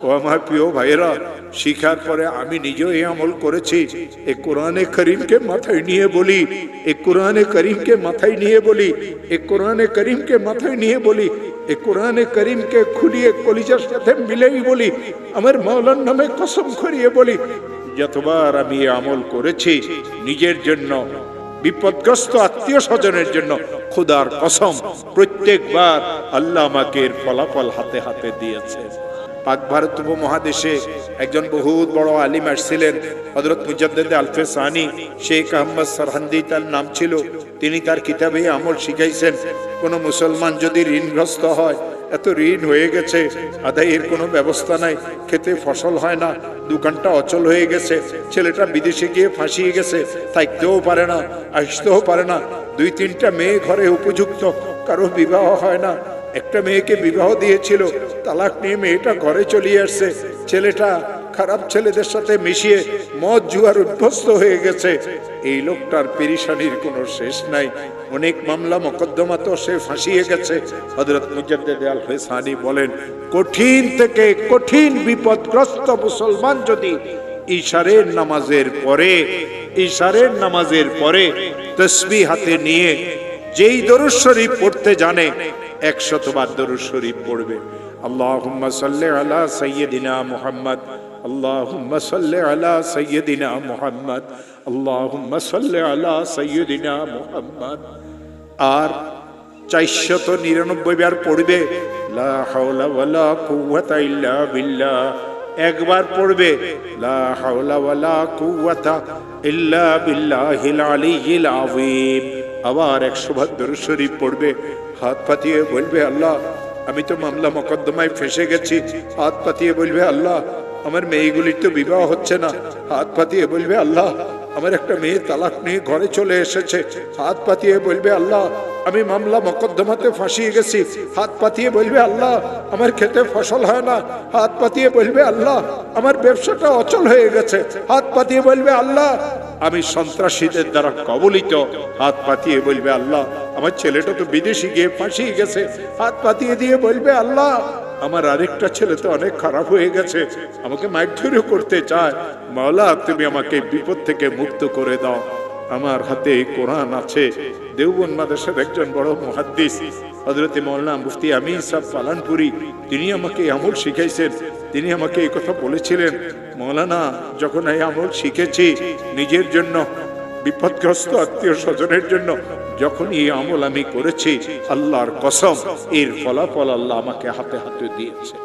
ও আমার প্রিয় ভাইয়েরা, শিখার পরে আমি নিজেও এই আমল করেছি। এই কোরআনে করিমকে মাথায় নিয়ে বলি, এই কোরআনে করিমকে মাথায় নিয়ে বলি, এই কোরআনে করিমকে মাথায় নিয়ে বলি, এই কোরআনে করিমকে খুলিয়ে কলিজার সাথে মিলেই বলি, আমার মাওলার নামে কসম করিয়ে বলি, যতবার আমি এই আমল করেছি নিজের জন্য, বিপদগ্রস্ত আত্মীয় স্বজনের জন্য, খুদার কসম প্রত্যেকবার আল্লাহ আমাকে এর ফলাফল হাতে হাতে দিয়েছে। পাক ভারত উপমহাদেশে একজন বহুত বড় আলিম আসছিলেন, হযরত মুজাদ্দিদ আলফে সানি শেখ আহমদ সরহান্দি তার নাম ছিল। তিনি তার কিতাবে আমল শিখাইছেন, কোন মুসলমান যদি ঋণগ্রস্ত হয়, এত ঋণ হয়ে গেছে, আদায়ের কোনো ব্যবস্থা নাই, খেতে ফসল হয় না, দোকানটা অচল হয়ে গেছে, ছেলেটা বিদেশে গিয়ে ফাঁসিয়ে গেছে, থাকতেও পারে না, আসতেও পারে না, 2-3টা মেয়ে ঘরে উপযুক্ত, কারো বিবাহ হয় না, একটা মেয়েকে বিবাহ দিয়েছিল, তালাক নিয়ে মেয়েটা ঘরে চলে আসছে, ছেলেটা খারাপ ছেলেদের সাথে মিশিয়ে মদ জুয়ার উদ্ভস্ত হয়ে গেছে। এই লোকটার পেরেশানির কোনো শেষ নাই, অনেক মামলা মোকদ্দমা তো সে ফাঁসিয়ে গেছে। হযরত মুজাদ্দিদ আলফে সানি বলেন, কঠিন থেকে কঠিন বিপদগ্রস্ত মুসলমান যদি ইশারের নামাজের পরে তাসবিহ হাতে নিয়ে যেই দরুদ শরীফ পড়তে জানে, 100 বার দরুদ শরীফ পড়বে। আল্লাহুম্মা সাল্লি আলা সাইয়্যিদিনা মুহাম্মদ, আল্লাহুম্মা সাল্লি আলা সাইয়্যিদিনা মুহাম্মদ, আল্লাহুম্মা সাল্লি আলা সাইয়্যিদিনা মুহাম্মদ। আর 499 বার পড়বে লা হাওলা ওয়ালা কুওয়াতা ইল্লা বিল্লাহ। একবার পড়বে লা হাওলা ওয়ালা কুওয়াতা ইল্লা বিল্লাহিল আলিয়্যিল আযীম। আবার 100 বার দরুদ শরীফ পড়বে, হাত পাতিয়ে বলবে, আল্লাহ আমি তো মামলা মোকদ্দমায় ফেঁসে গেছি। হাত পাতিয়ে বলবে, আল্লাহ আমার মেয়েগুলির তো বিবাহ হচ্ছে না। হাত পাতিয়ে বলবে, আল্লাহ আমার একটা মেয়ে তালাক নিয়ে ঘরে চলে এসেছে। হাত পাতিয়ে বলবে, আল্লাহ আমি মামলা মোকদ্দমাতে ফাঁসিয়ে গেছি। হাত পাতিয়ে বলবে, আল্লাহ আমার খেতে ফসল হয় না। হাত পাতিয়ে বলবে, আল্লাহ আমার ব্যবসাটা অচল হয়ে গেছে। হাত পাতিয়ে বলবে, আল্লাহ আমি সন্ত্রাসীদের দ্বারা কবলিত। হাত পাতিয়ে বলবে, আল্লাহ আমার ছেলেটা তো বিদেশে গিয়ে ফাঁসিয়ে গেছে। হাত পাতিয়ে দিয়ে বলবে, আল্লাহ আমার আরেকটা ছেলে তো অনেক খারাপ হয়ে গেছে, আমাকে মারধরও করতে চায়। মাওলা তুমি আমাকে বিপদ থেকে মুক্ত করে দাও। আমার হাতে কোরআন আছে। দেওবন্দ মাদ্রাসার একজন বড় মুহাদ্দিস হযরত মাওলানা মুফতি আমিন সাহেব পালানপুরি, তিনি আমাকে আমল শিখাইছেন। তিনি আমাকে এই কথা বলেছিলেন, মাওলানা যখন এই আমল শিখেছি নিজের জন্য, বিপদগ্রস্ত আত্মীয় স্বজনের জন্য, যখন এই আমল আমি করেছি, আল্লাহর কসম এর ফলাফল আল্লাহ আমাকে হাতে হাতে দিয়েছে।